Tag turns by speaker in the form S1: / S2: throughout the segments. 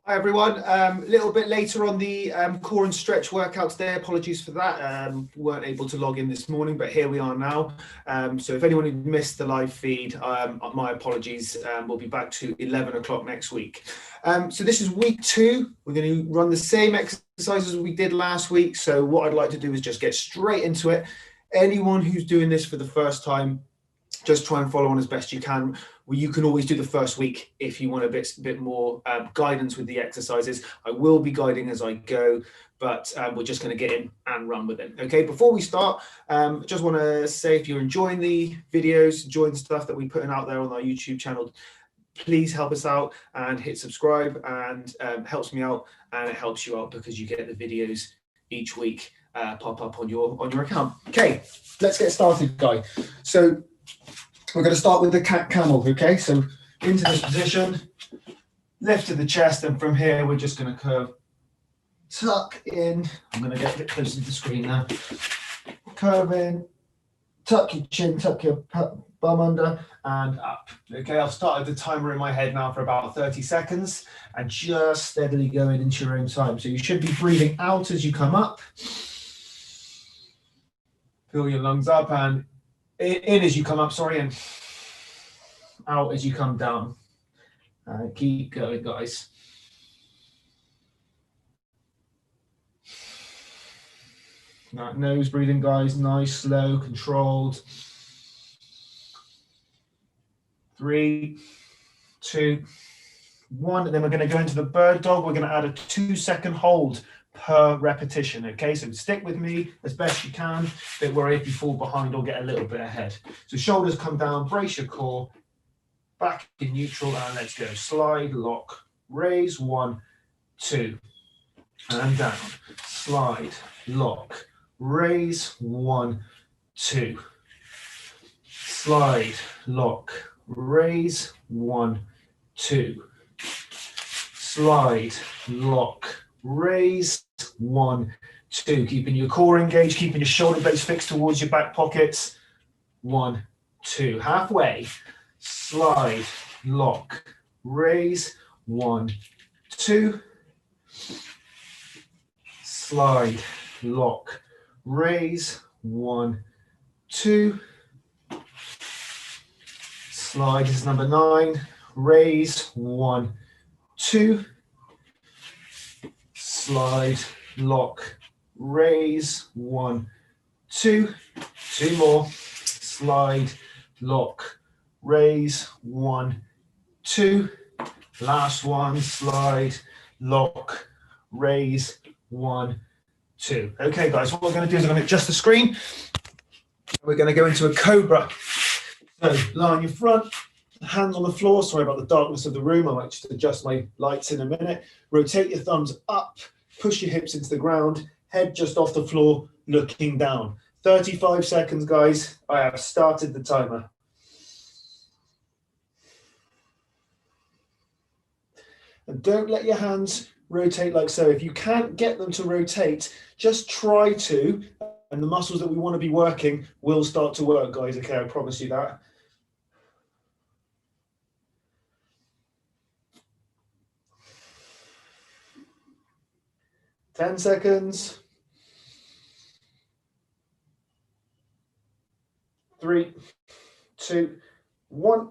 S1: Hi everyone. A little bit later on the core and stretch workout today. Apologies for that. Weren't able to log in this morning, but here we are now. So if anyone who missed the live feed, my apologies. We'll be back to 11 o'clock next week. So this is week 2. We're going to run the same exercises we did last week. So what I'd like to do is just get straight into it. Anyone who's doing this for the first time, just try and follow on as best you can. Well, you can always do the first week if you want a bit more guidance with the exercises. I will be guiding as I go, but we're just going to get in and run with it. Okay, before we start, just want to say if you're enjoying the videos, enjoying the stuff that we're putting out there on our YouTube channel, please help us out and hit subscribe, and helps me out and it helps you out because you get the videos each week pop up on your account. Okay, let's get started, guys. So we're going to start with the cat camel, okay? So into this position, lift to the chest, and from here we're just going to curve, tuck in. I'm going to get a bit closer to the screen now. Curve in, tuck your chin, tuck your bum under, and up. Okay, I've started the timer in my head now for about 30 seconds, and just steadily going into your own time. So you should be breathing out as you come up. Fill your lungs up, and in as you come up, sorry, and out as you come down. Keep going, guys. That nose breathing, guys, nice, slow, controlled. 3, 2, 1, and then we're going to go into the bird dog. We're going to add a 2-second hold per repetition, okay? So stick with me as best you can. Don't worry if you fall behind or get a little bit ahead. So shoulders come down, brace your core, back in neutral, and let's go. Slide, lock, raise, 1, 2, and down. Slide, lock, raise, 1, 2. Slide, lock, raise, 1, 2. Slide, lock, raise, 1, 2. Keeping your core engaged, keeping your shoulder blades fixed towards your back pockets. 1, 2. Halfway. Slide, lock, raise, 1, 2. Slide, lock, raise, 1, 2. Slide is number 9. Raise, 1, 2. Slide, lock, raise, 1, 2. 2 more. Slide, lock, raise, 1, 2. Last one. Slide, lock, raise, 1, 2. Okay, guys, what we're going to do is I'm going to adjust the screen. We're going to go into a cobra. So lie on your front, hands on the floor. Sorry about the darkness of the room. I might just adjust my lights in a minute. Rotate your thumbs up, push your hips into the ground, head just off the floor, looking down. 35 seconds, guys. I have started the timer. And don't let your hands rotate like so. If you can't get them to rotate, just try to, and the muscles that we want to be working will start to work, guys. Okay, I promise you that. 10 seconds. 3, 2, 1.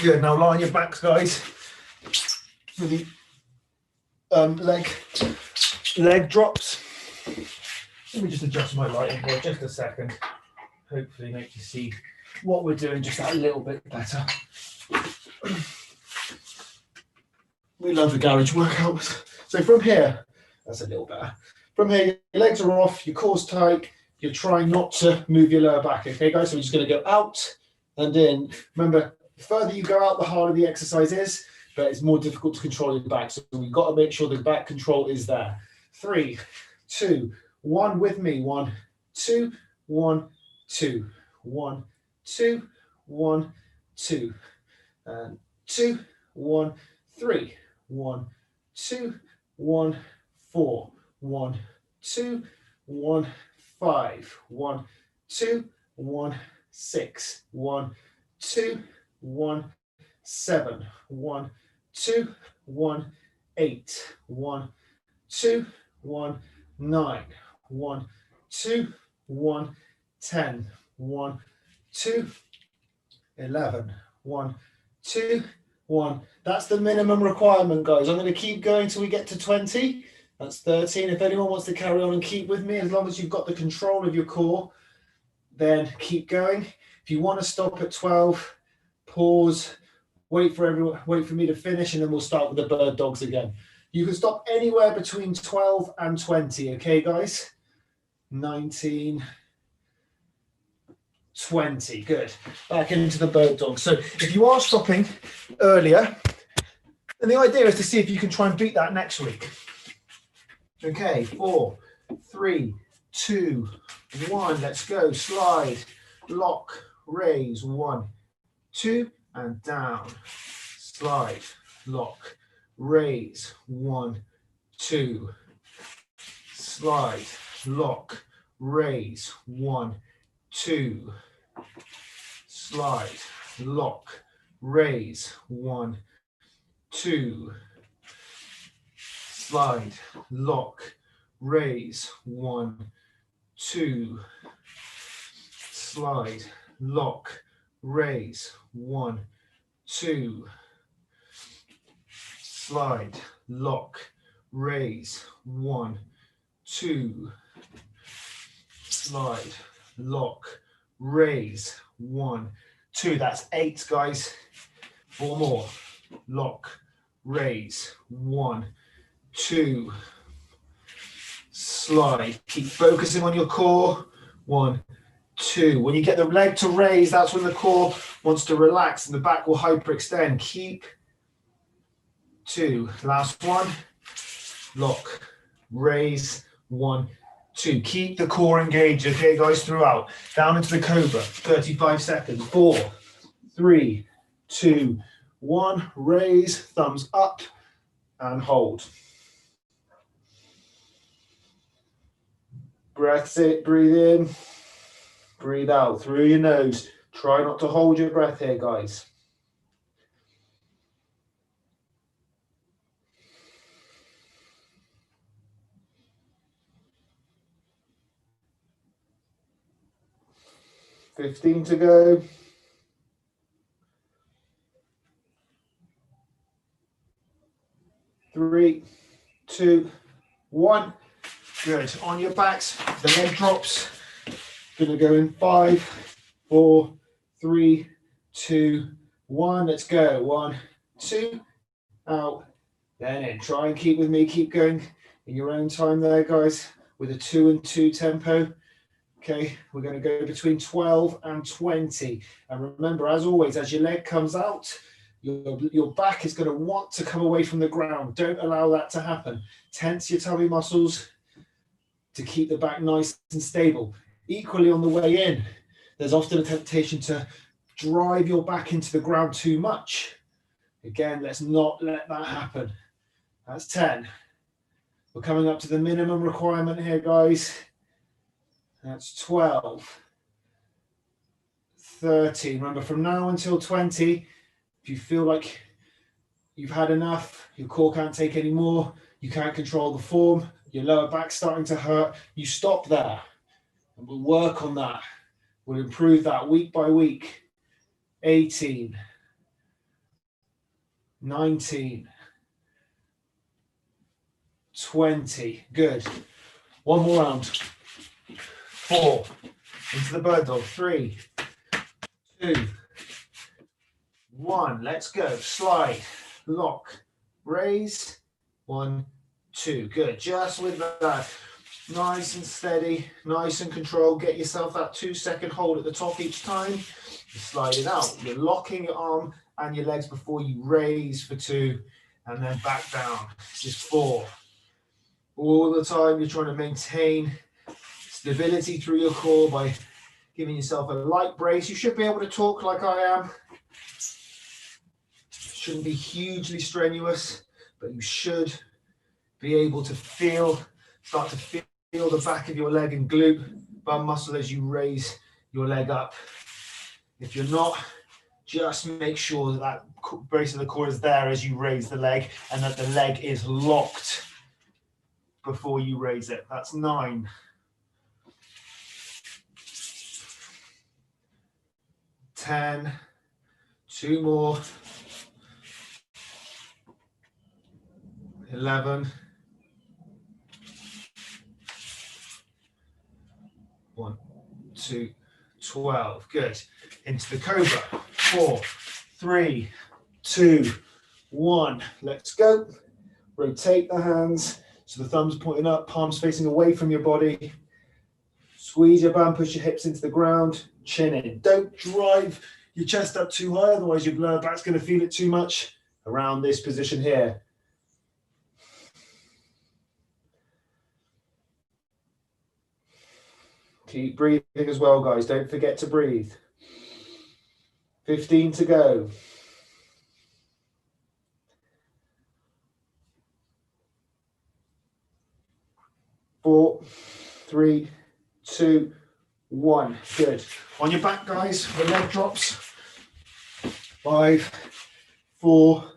S1: Good. Now lie on your backs, guys. For the leg drops. Let me just adjust my lighting for just a second. Hopefully make you see what we're doing just a little bit better. We love the garage workouts. So from here, that's a little better. From here, your legs are off, your core's tight. You're trying not to move your lower back. Okay, guys, so we're just going to go out and in. Remember, the further you go out, the harder the exercise is, but it's more difficult to control your back. So we've got to make sure the back control is there. 3, 2, 1 with me. 1, 2, 1, 2, 1, 2, 1, 2, and 2, 1, 3, 1, 2, 1, 4, 1, 2, 1, 5, 1, 2, 1, 6, 1, 2, 1, 7, 1, 2, 1, 8, 1, 2, 1, 9, 1, 2, 1, 10, 1, 2, 11, 1, 2, 1. That's the minimum requirement, guys. I'm going to keep going till we get to 20. That's 13. If anyone wants to carry on and keep with me, as long as you've got the control of your core, then keep going. If you want to stop at 12, pause, wait for me to finish, and then we'll start with the bird dogs again. You can stop anywhere between 12 and 20, okay, guys? 19, 20, good. Back into the bird dog. So if you are stopping earlier, then the idea is to see if you can try and beat that next week. Okay, 4, 3, 2, 1, let's go. Slide, lock, raise, 1, 2, and down. Slide, lock, raise, 1, 2. Slide, lock, raise, 1, 2. Slide, lock, raise, 1, 2. Slide, lock, raise, 1, 2. Slide, lock, raise, 1, 2. Slide, lock, raise, 1, 2. Slide, lock, raise, 1, 2. That's 8, guys. 4 more. Lock, raise, 1, 2. Slide, keep focusing on your core. 1, 2. When you get the leg to raise, that's when the core wants to relax and the back will hyperextend. Keep. 2. Last one. Lock, raise, 1, 2. Keep the core engaged, okay, guys, throughout. Down into the cobra. 35 seconds. 4, 3, 2, 1. Raise, thumbs up, and hold. Breath it, breathe in, breathe out through your nose. Try not to hold your breath here, guys. $15 to go. 3, 2, 1. Good. On your backs, the leg drops. Gonna go in 5, 4, 3, 2, 1. Let's go. 1, 2, out, then in. Try and keep with me. Keep going in your own time there, guys, with a 2 and 2 tempo. Okay, we're going to go between 12 and 20. And remember, as always, as your leg comes out, your back is going to want to come away from the ground. Don't allow that to happen. Tense your tummy muscles to keep the back nice and stable. Equally, on the way in, there's often a temptation to drive your back into the ground too much. Again, let's not let that happen. That's 10. We're coming up to the minimum requirement here, guys. That's 12. 13. Remember, from now until 20, if you feel like you've had enough, your core can't take any more, you can't control the form, your lower back's starting to hurt, you stop there. And we'll work on that. We'll improve that week by week. 18. 19. 20. Good. One more round. 4. Into the bird dog. 3, 2, 1. Let's go. Slide, lock, raise. 1, 2. Good. Just with that. Nice and steady, nice and controlled. Get yourself that 2-second hold at the top each time. You slide it out. You're locking your arm and your legs before you raise for 2 and then back down. This is 4. All the time you're trying to maintain stability through your core by giving yourself a light brace. You should be able to talk like I am. Shouldn't be hugely strenuous, but you should be able to start to feel the back of your leg and glute bum muscle as you raise your leg up. If you're not, just make sure that that base of the core is there as you raise the leg and that the leg is locked before you raise it. That's 9. 10. 2 more. 11. 1, 2, 12. Good. Into the cobra. 4, 3, 2, 1. Let's go. Rotate the hands. So the thumbs pointing up, palms facing away from your body. Squeeze your bum, push your hips into the ground, chin in. Don't drive your chest up too high, otherwise your lower back's going to feel it too much. Around this position here. Keep breathing as well, guys. Don't forget to breathe. 15 to go. 4, 3, 2, 1. Good. On your back, guys, the leg drops. 5, 4,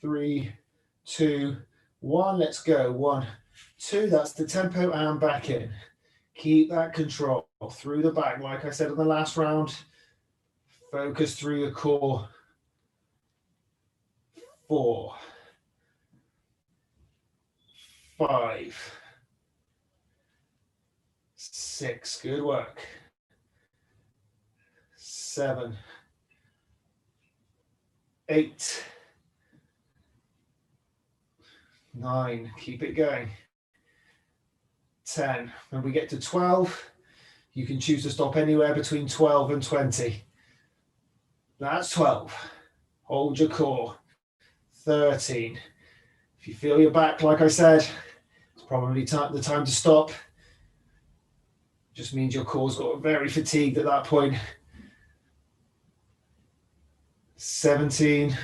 S1: 3, 2, 1. Let's go. 1, 2. That's the tempo, and back in. Keep that control through the back. Like I said in the last round, focus through your core. 4, 5, 6, good work. 7, 8, 9, keep it going. 10, when we get to 12, you can choose to stop anywhere between 12 and 20. That's 12. Hold your core. 13. If you feel your back, like I said, it's probably the time to stop. Just means your core's got very fatigued at that point. 17,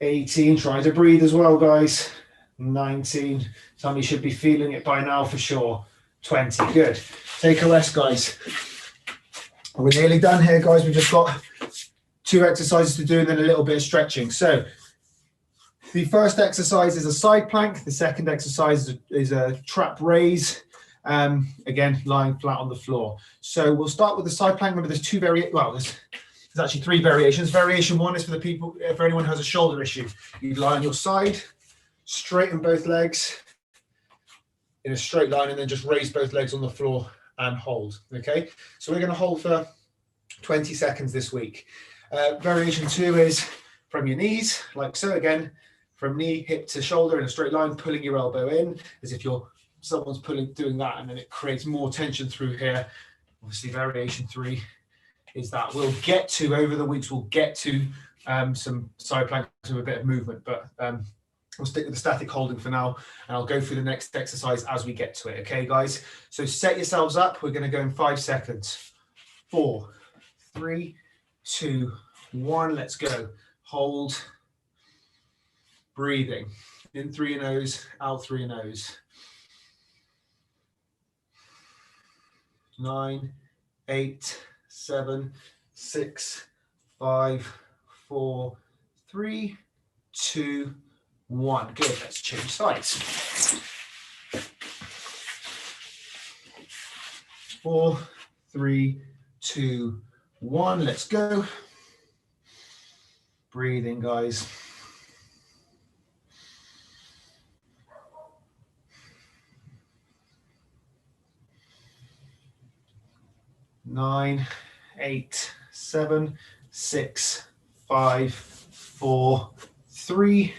S1: 18, try to breathe as well, guys. 19, some of you should be feeling it by now for sure. 20, good. Take a rest, guys. We're nearly done here, guys. We've just got 2 exercises to do and then a little bit of stretching. So the first exercise is a side plank. The second exercise is a trap raise. Again, lying flat on the floor. So we'll start with the side plank. Remember, there's there's actually 3 variations. Variation 1 is for for anyone who has a shoulder issue. You lie on your side, straighten both legs in a straight line, and then just raise both legs on the floor and hold. Okay, so we're going to hold for 20 seconds this week. Variation 2 is from your knees, like so. Again, from knee, hip to shoulder in a straight line, pulling your elbow in as if someone's doing that, and then it creates more tension through here. Obviously, variation 3 is that we'll get to over the weeks. We'll get to some side planks with a bit of movement, but we'll stick with the static holding for now, and I'll go through the next exercise as we get to it. Okay, guys? So set yourselves up. We're going to go in 5 seconds. 4, 3, 2, 1. Let's go. Hold. Breathing. In through your nose, out through your nose. 9, 8, 7, 6, 5, 4, 3, 2, 1. Good. Let's change sides. 4, 3, 2, 1. Let's go. Breathing, guys. Nine, 8, 7, 6, 5, 4, 3,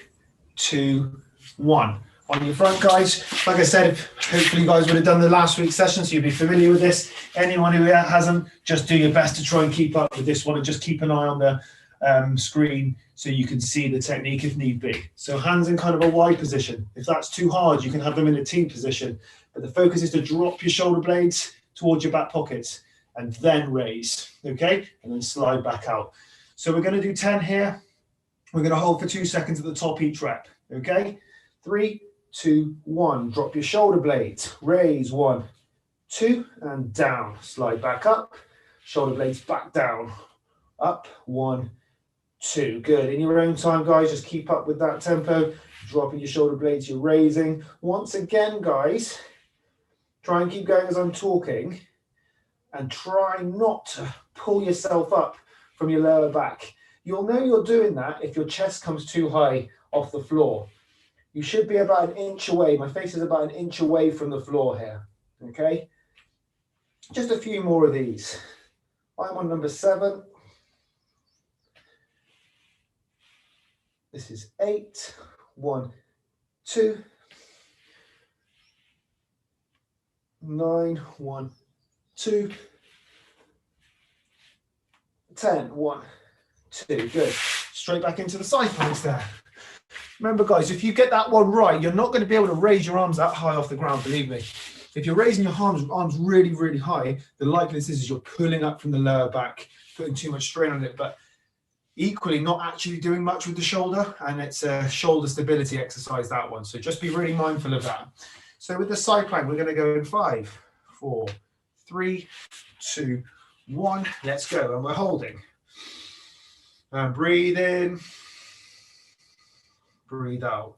S1: 2, 1. On your front, guys. Like I said, hopefully you guys would have done the last week's session, so you'll be familiar with this. Anyone who hasn't, just do your best to try and keep up with this one, and just keep an eye on the screen so you can see the technique if need be. So hands in kind of a wide position. If that's too hard, you can have them in a T position. But the focus is to drop your shoulder blades towards your back pockets and then raise, okay? And then slide back out. So we're going to do 10 here. We're going to hold for 2 seconds at the top each rep, okay? 3, 2, 1. Drop your shoulder blades. Raise. 1, 2, and down. Slide back up. Shoulder blades back down. Up, 1, 2. Good. In your own time, guys, just keep up with that tempo. Dropping your shoulder blades, you're raising. Once again, guys, try and keep going as I'm talking, and try not to pull yourself up from your lower back. You'll know you're doing that if your chest comes too high off the floor. You should be about an inch away. My face is about an inch away from the floor here. Okay? Just a few more of these. I'm on number 7. This is 8. 1, 2. 9. 1, 2. 10. 1, 2. Good. Straight back into the side planks there. Remember, guys, if you get that one right, you're not going to be able to raise your arms that high off the ground, believe me. If you're raising your arms really, really high, the likeliness is you're pulling up from the lower back, putting too much strain on it, but equally not actually doing much with the shoulder, and it's a shoulder stability exercise, that one. So just be really mindful of that. So with the side plank, we're going to go in 5, 4, 3, 2, 1. Let's go. And we're holding. And breathe in. Breathe out.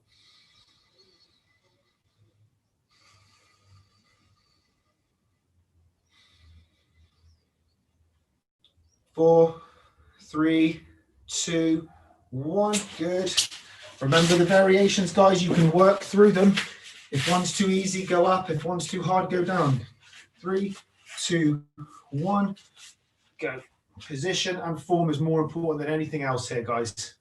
S1: Four, 3, 2, 1. Good. Remember the variations, guys. You can work through them. If one's too easy, go up. If one's too hard, go down. 3, 2, 1. Go. Position and form is more important than anything else here, guys.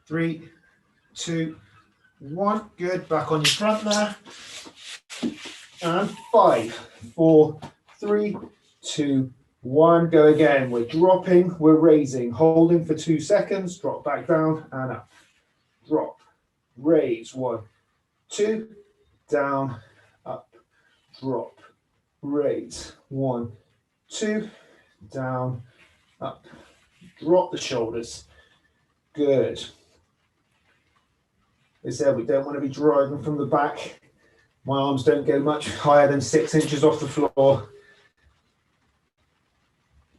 S1: Three, 2, 1. Good. Back on your front there. And 5, 4, 3, 2, 1. Go again. We're dropping, we're raising, holding for 2 seconds, drop back down and up. Drop, raise, 1, 2, down, up, drop, raise, 1, 2, down, up. Drop the shoulders. Good. As I said, we don't want to be driving from the back. My arms don't go much higher than 6 inches off the floor.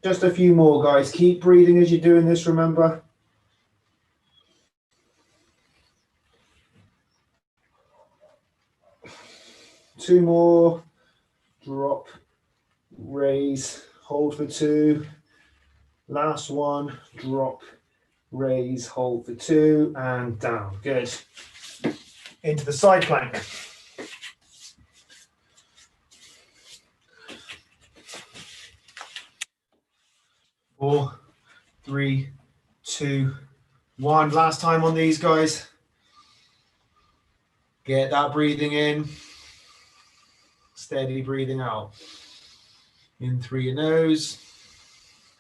S1: Just a few more, guys. Keep breathing as you're doing this, remember. Two more. Drop, raise, hold for 2. Last one. Drop, raise, hold for 2, and down. Good. Into the side plank. 4, 3, 2, 1. Last time on these, guys. Get that breathing in. Steady breathing out. In through your nose,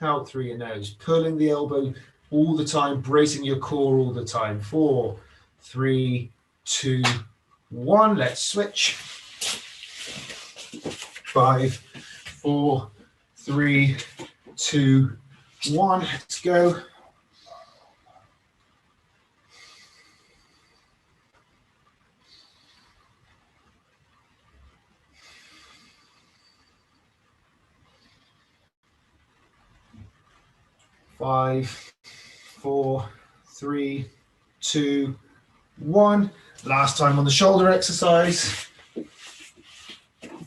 S1: out through your nose. Pulling the elbow all the time, bracing your core all the time. 4, 3, 2, 1. Let's switch. 5, 4, 3, 2, 1. Let's go. Five, 4, 3, 2, 1. Last time on the shoulder exercise.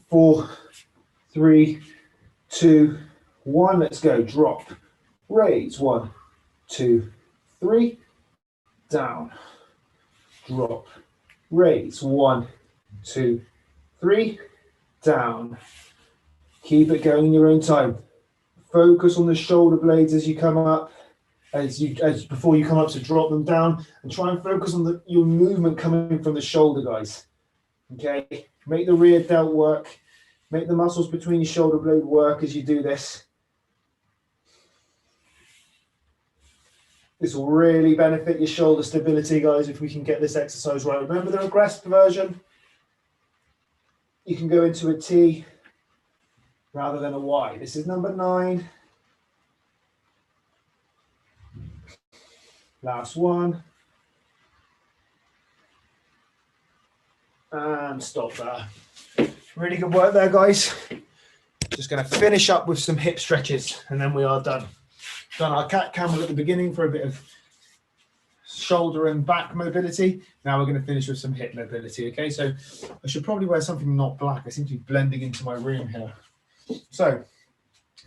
S1: 4, 3, 2, 1. Let's go. Drop, raise. 1, 2, 3. Down. Drop, raise. 1, 2, 3. Down. Keep it going in your own time. Focus on the shoulder blades as you come up, as before you come up to drop them down, and try and focus on your movement coming from the shoulder, guys. Okay, make the rear delt work, make the muscles between your shoulder blade work as you do this. This will really benefit your shoulder stability, guys, if we can get this exercise right. Remember the regressed version? You can go into a T rather than a Y. This is number 9. Last one. And stop there. Really good work there, guys. Just going to finish up with some hip stretches and then we are done. Done our cat camel at the beginning for a bit of shoulder and back mobility. Now we're going to finish with some hip mobility. Okay, so I should probably wear something not black. I seem to be blending into my room here. So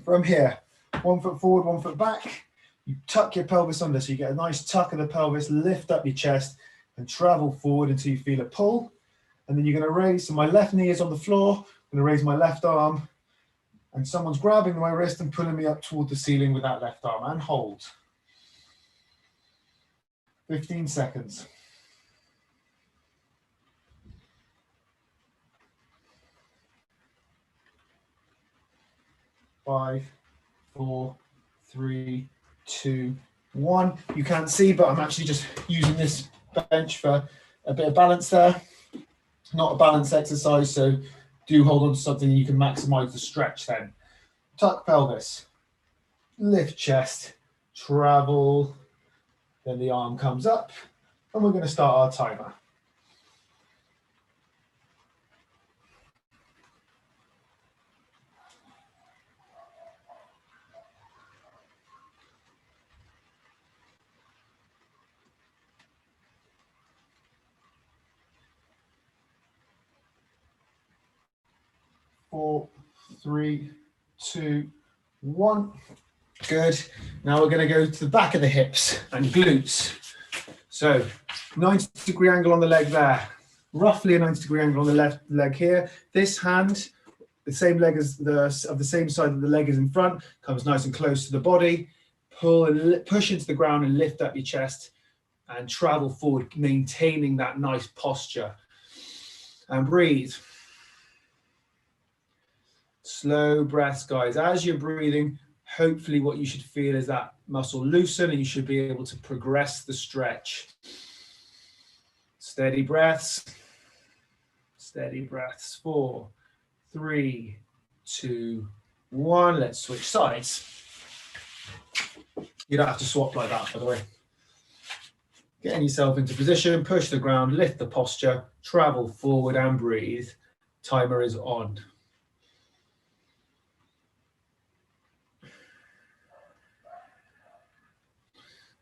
S1: from here, 1 foot forward, 1 foot back. You tuck your pelvis under, so you get a nice tuck of the pelvis, lift up your chest and travel forward until you feel a pull. And then you're going to raise, so my left knee is on the floor. I'm going to raise my left arm and someone's grabbing my wrist and pulling me up toward the ceiling with that left arm, and hold. 15 seconds. 5, 4, 3, 2, 1. You can't see, but I'm actually just using this bench for a bit of balance there. Not a balance exercise, so do hold on to something you can maximize the stretch then. Tuck pelvis, lift chest, travel, then the arm comes up, and we're going to start our timer. Four, 3, 2, 1. Good. Now we're going to go to the back of the hips and glutes. So 90-degree angle on the leg there. Roughly a 90-degree angle on the left leg here. This hand, the same leg as the same side that the leg is in front, comes nice and close to the body. Pull and push into the ground and lift up your chest and travel forward, maintaining that nice posture. And breathe. Slow breaths, guys. As you're breathing, hopefully what you should feel is that muscle loosen and you should be able to progress the stretch. Steady breaths. Steady breaths. 4, 3, 2, 1. Let's switch sides. You don't have to swap like that, by the way. Getting yourself into position, push the ground, lift the posture, travel forward and breathe. Timer is on.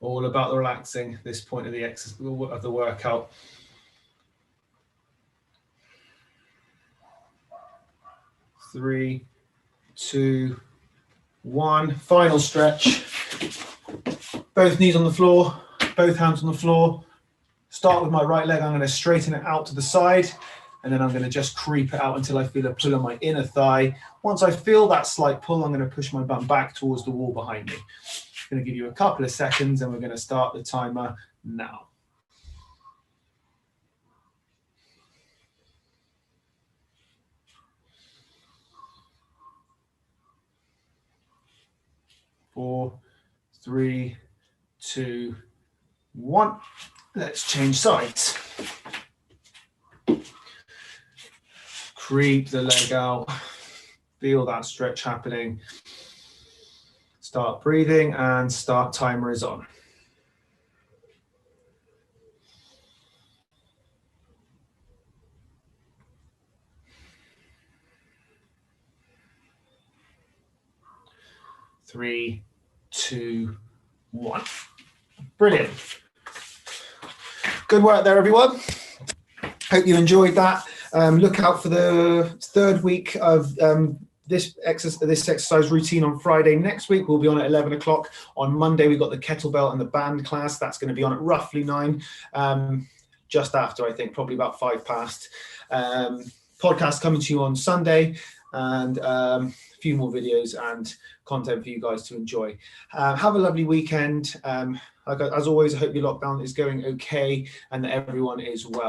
S1: All about the relaxing this point of the exercise of the workout. Three, 2, 1. Final stretch. Both knees on the floor, both hands on the floor. Start with my right leg. I'm going to straighten it out to the side, and then I'm going to just creep it out until I feel a pull on my inner thigh. Once I feel that slight pull, I'm going to push my bum back towards the wall behind me. I'm going to give you a couple of seconds, and we're going to start the timer now. Four, 3, 2, 1. Let's change sides. Creep the leg out. Feel that stretch happening. Start breathing and start timer is on. Three, 2, 1. Brilliant. Good work there, everyone. Hope you enjoyed that. Look out for the third week of this exercise routine on Friday. Next week, we'll be on at 11 o'clock. On Monday, we've got the kettlebell and the band class. That's going to be on at roughly 9, just after, I think, probably about 5 past. Podcast coming to you on Sunday, and a few more videos and content for you guys to enjoy. Have a lovely weekend. As always, I hope your lockdown is going okay and that everyone is well.